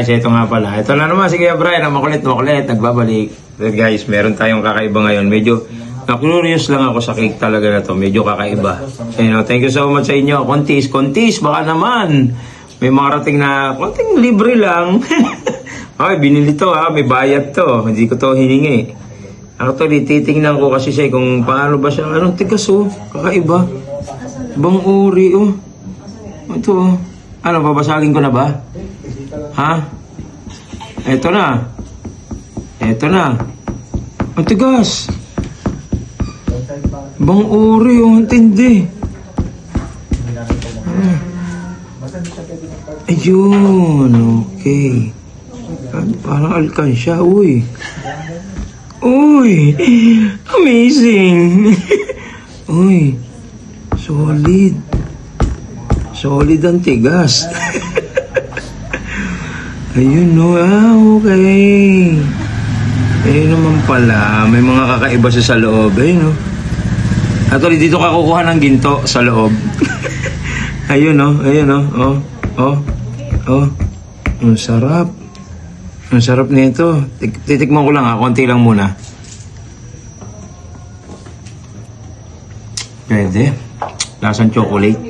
Kasi ito nga pala. Ito na naman si Kuya Brian. Makulit. Nagbabalik. But guys, meron tayong kakaiba ngayon. Medyo na-curious lang ako sa cake talaga na to. Medyo kakaiba. Thank you so much sa inyo. Kontis. Baka naman. May marating na konting libre lang. Okay, binili to ha. May bayad to. Hindi ko to hiningi. Actually, titingnan ko kasi siya kung paano ba siya. Anong tigas oh. Kakaiba. Ibang uri oh. Ito oh. Ano, babasagin ko na ba? Ha? Ito na. Ang tigas. Ibang uri oh. Ang tindi. Ayun. Okay. Parang alkansya. Uy. Amazing. Uy. Solid ang tigas. Ayun no. Okay. Ayun naman pala. May mga kakaiba sa loob. Ayun no. Actually, dito ka kukuha ng ginto sa loob. Ayun no. Ang sarap. Ang sarap nito. Titikman ko lang ha. Konti lang muna. Pwede. Lasang chocolate.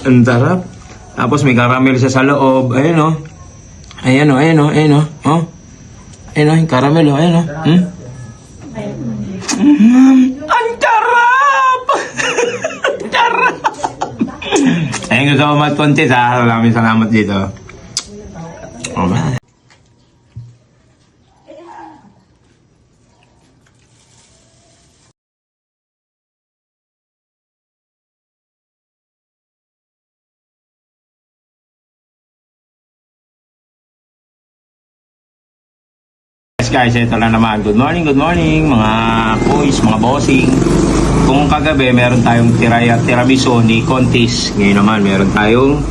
Ang sarap. Tapos may caramel siya sa loob. Ayun o. Ayun o. Yung caramel o. Ayun o. Ang sarap! Sarap! Thank you so much, Kontis ha. Maraming salamat dito. Alright. Guys, ito na naman. Good morning mga boys, mga bossing. Kung kagabi meron tayong tiramisu ni Kontis. Ngayon naman meron tayong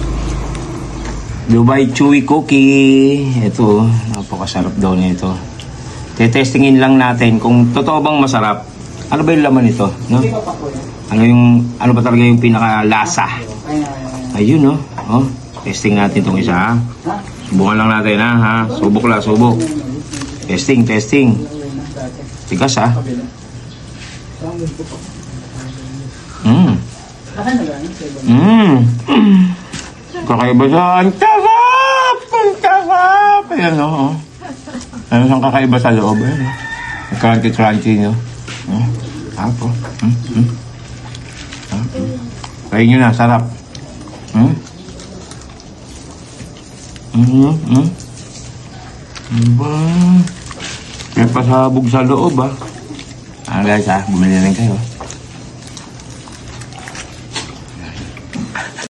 Dubai Chewy Cookie. Ito, napakasarap daw nito. Tetestingin lang natin kung totoo bang masarap. Ano ba yung laman nito, no? Ano ba talaga yung pinaka-lasa? Ayun, no? Oh, testing natin itong isa, ha? Subukan lang natin, ha? Subok. Testing. Tigas ha. Kakaiba siya. Ang sarap! Ayan o. Ano siyang kakaiba sa loob? Ayan o. Crunchy nyo. Apo. Kain nyo na. Sarap. May pasabog sa loob ha. Guys ha, bumili rin kayo.